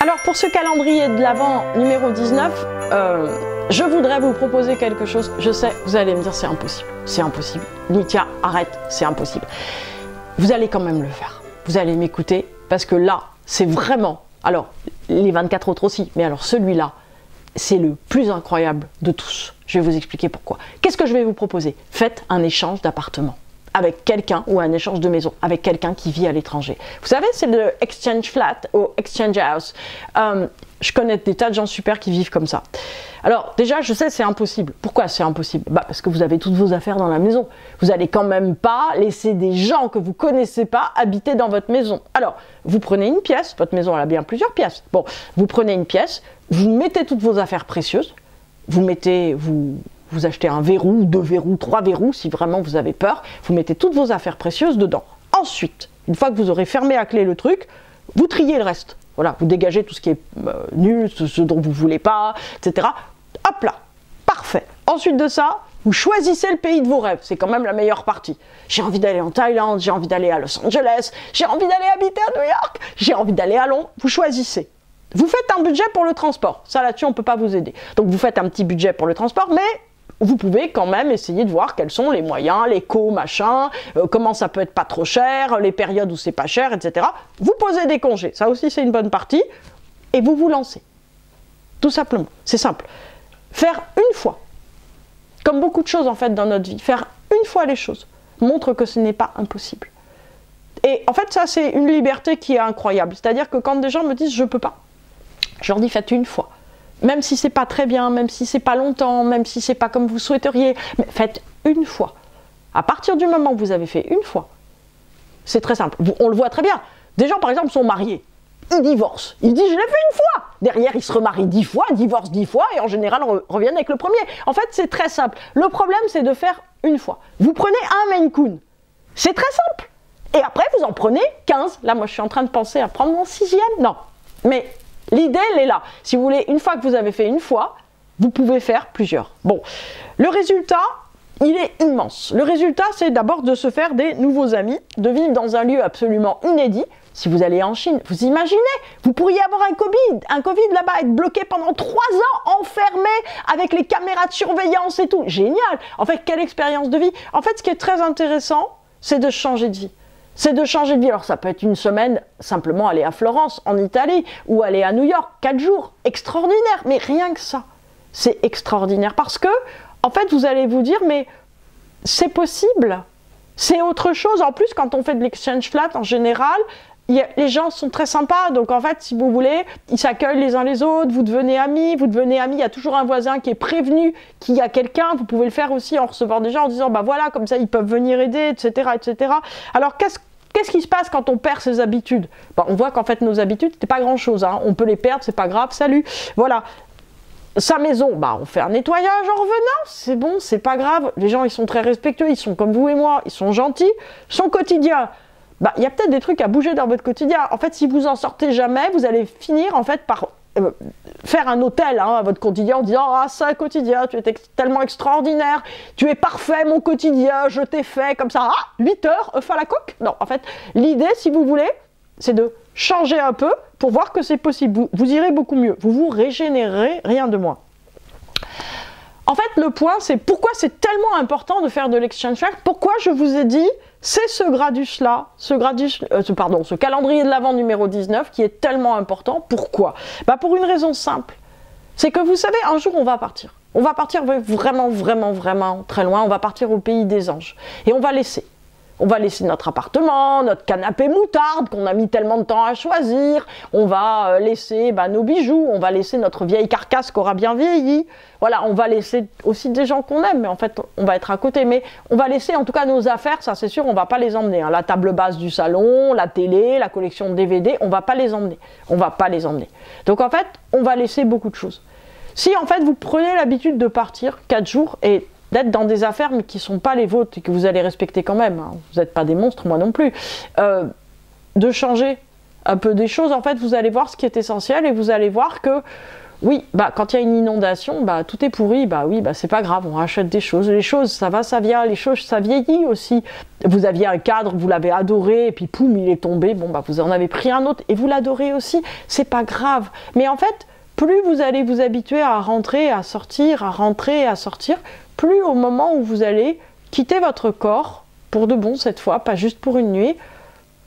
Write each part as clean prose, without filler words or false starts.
Alors pour ce calendrier de l'Avent numéro 19, je voudrais vous proposer quelque chose. Je sais, vous allez me dire c'est impossible. C'est impossible. Nithya, arrête, c'est impossible. Vous allez quand même le faire. Vous allez m'écouter parce que là, c'est vraiment... Alors, les 24 autres aussi, mais alors celui-là, c'est le plus incroyable de tous. Je vais vous expliquer pourquoi. Qu'est-ce que je vais vous proposer? Faites un échange d'appartement avec quelqu'un ou un échange de maison avec quelqu'un qui vit à l'étranger. Vous savez, c'est le exchange flat ou exchange house. Je connais des tas de gens super qui vivent comme ça. Alors déjà, je sais, c'est impossible. Pourquoi c'est impossible? Parce que vous avez toutes vos affaires dans la maison. Vous n'allez quand même pas laisser des gens que vous connaissez pas habiter dans votre maison. Alors, vous prenez une pièce, votre maison elle a bien plusieurs pièces. Bon, vous prenez une pièce, vous mettez toutes vos affaires précieuses, vous achetez un verrou, 2 verrous, 3 verrous, si vraiment vous avez peur, vous mettez toutes vos affaires précieuses dedans. Ensuite, une fois que vous aurez fermé à clé le truc, vous triez le reste. Voilà, vous dégagez tout ce qui est nul, ce dont vous ne voulez pas, etc. Hop là, parfait. Ensuite de ça, vous choisissez le pays de vos rêves. C'est quand même la meilleure partie. J'ai envie d'aller en Thaïlande, j'ai envie d'aller à Los Angeles, j'ai envie d'aller habiter à New York, j'ai envie d'aller à Londres. Vous choisissez. Vous faites un budget pour le transport. Ça, là-dessus, on ne peut pas vous aider. Donc, vous faites un petit budget pour le transport, mais vous pouvez quand même essayer de voir quels sont les moyens, l'éco, machin, comment ça peut être pas trop cher, les périodes où c'est pas cher, etc. Vous posez des congés. Ça aussi, c'est une bonne partie. Et vous vous lancez. Tout simplement. C'est simple. Faire une fois. Comme beaucoup de choses, en fait, dans notre vie. Faire une fois les choses montre que ce n'est pas impossible. Et en fait, ça, c'est une liberté qui est incroyable. C'est-à-dire que quand des gens me disent « je peux pas », je leur dis « faites une fois ». Même si c'est pas très bien, même si c'est pas longtemps, même si c'est pas comme vous souhaiteriez, mais faites une fois. À partir du moment où vous avez fait une fois, c'est très simple. On le voit très bien. Des gens, par exemple, sont mariés. Ils divorcent. Ils disent, je l'ai fait une fois. Derrière, ils se remarient 10 fois, divorcent 10 fois, et en général, reviennent avec le premier. En fait, c'est très simple. Le problème, c'est de faire une fois. Vous prenez un Maine Coon. C'est très simple. Et après, vous en prenez 15. Là, moi, je suis en train de penser à prendre mon 6e. Non. Mais l'idée, elle est là. Si vous voulez, une fois que vous avez fait une fois, vous pouvez faire plusieurs. Bon, le résultat, il est immense. Le résultat, c'est d'abord de se faire des nouveaux amis, de vivre dans un lieu absolument inédit. Si vous allez en Chine, vous imaginez, vous pourriez avoir un Covid là-bas, être bloqué pendant 3 ans, enfermé avec les caméras de surveillance et tout. Génial. En fait, quelle expérience de vie. En fait, ce qui est très intéressant, c'est de changer de vie. C'est de changer de vie. Alors ça peut être une semaine, simplement aller à Florence, en Italie, ou aller à New York, 4 jours. Extraordinaire, mais rien que ça, c'est extraordinaire. Parce que, en fait, vous allez vous dire, mais c'est possible. C'est autre chose. En plus, quand on fait de l'exchange flat, en général, les gens sont très sympas. Donc, en fait, si vous voulez, ils s'accueillent les uns les autres, vous devenez amis. Il y a toujours un voisin qui est prévenu qu'il y a quelqu'un. Vous pouvez le faire aussi en recevant des gens, en disant, bah voilà, comme ça, ils peuvent venir aider, etc., etc. Alors, qu'est-ce qui se passe quand on perd ses habitudes? On voit qu'en fait, nos habitudes, c'est pas grand-chose. Hein. On peut les perdre, c'est pas grave, salut. Voilà. Sa maison, on fait un nettoyage en revenant, c'est bon, c'est pas grave. Les gens, ils sont très respectueux, ils sont comme vous et moi, ils sont gentils. Son quotidien, il y a peut-être des trucs à bouger dans votre quotidien. En fait, si vous en sortez jamais, vous allez finir en fait par faire un hôtel à votre quotidien en disant « Ah, ça, quotidien, tu es tellement extraordinaire, tu es parfait, mon quotidien, je t'ai fait comme ça. Ah, 8 heures, œuf à la coque ?» Non, en fait, l'idée, si vous voulez, c'est de changer un peu pour voir que c'est possible. Vous irez beaucoup mieux. Vous vous régénérez, rien de moins. En fait, le point, c'est pourquoi c'est tellement important de faire de l'exchange flat. Pourquoi je vous ai dit, c'est ce gradus-là, ce calendrier de l'Avent numéro 19 qui est tellement important. Pourquoi? Pour une raison simple. C'est que vous savez, un jour, on va partir. On va partir vraiment, vraiment, vraiment très loin. On va partir au pays des anges. Et on va laisser. On va laisser notre appartement, notre canapé moutarde qu'on a mis tellement de temps à choisir. On va laisser nos bijoux. On va laisser notre vieille carcasse qui aura bien vieilli. Voilà, on va laisser aussi des gens qu'on aime, mais en fait, on va être à côté. Mais on va laisser en tout cas nos affaires, ça c'est sûr, on ne va pas les emmener. Hein. La table basse du salon, la télé, la collection de DVD, on ne va pas les emmener. On ne va pas les emmener. Donc en fait, on va laisser beaucoup de choses. Si en fait, vous prenez l'habitude de partir 4 jours et d'être dans des affaires mais qui ne sont pas les vôtres et que vous allez respecter quand même, hein. Vous n'êtes pas des monstres, moi non plus, de changer un peu des choses, en fait, vous allez voir ce qui est essentiel et vous allez voir que Oui, bah, quand il y a une inondation, bah, tout est pourri, bah oui, bah, c'est pas grave, on rachète des choses. Les choses, ça va, ça vient, les choses, ça vieillit aussi. Vous aviez un cadre, vous l'avez adoré, et puis poum, il est tombé, bon, bah, vous en avez pris un autre, et vous l'adorez aussi, c'est pas grave. Mais en fait, plus vous allez vous habituer à rentrer, à sortir, à rentrer, à sortir, plus au moment où vous allez quitter votre corps, pour de bon cette fois, pas juste pour une nuit,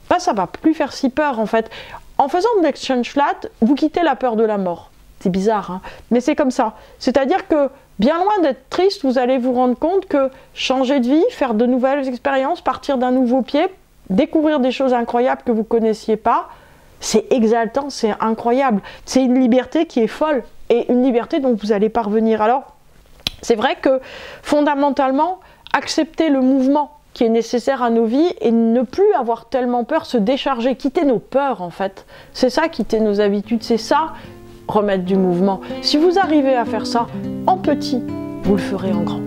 bah, ça va plus faire si peur en fait. En faisant de l'exchange flat, vous quittez la peur de la mort. C'est bizarre, hein, mais c'est comme ça. C'est-à-dire que, bien loin d'être triste, vous allez vous rendre compte que changer de vie, faire de nouvelles expériences, partir d'un nouveau pied, découvrir des choses incroyables que vous ne connaissiez pas, c'est exaltant, c'est incroyable. C'est une liberté qui est folle, et une liberté dont vous allez parvenir. Alors, c'est vrai que, fondamentalement, accepter le mouvement qui est nécessaire à nos vies et ne plus avoir tellement peur, se décharger, quitter nos peurs en fait. C'est ça, quitter nos habitudes, c'est ça, remettre du mouvement. Si vous arrivez à faire ça en petit, vous le ferez en grand.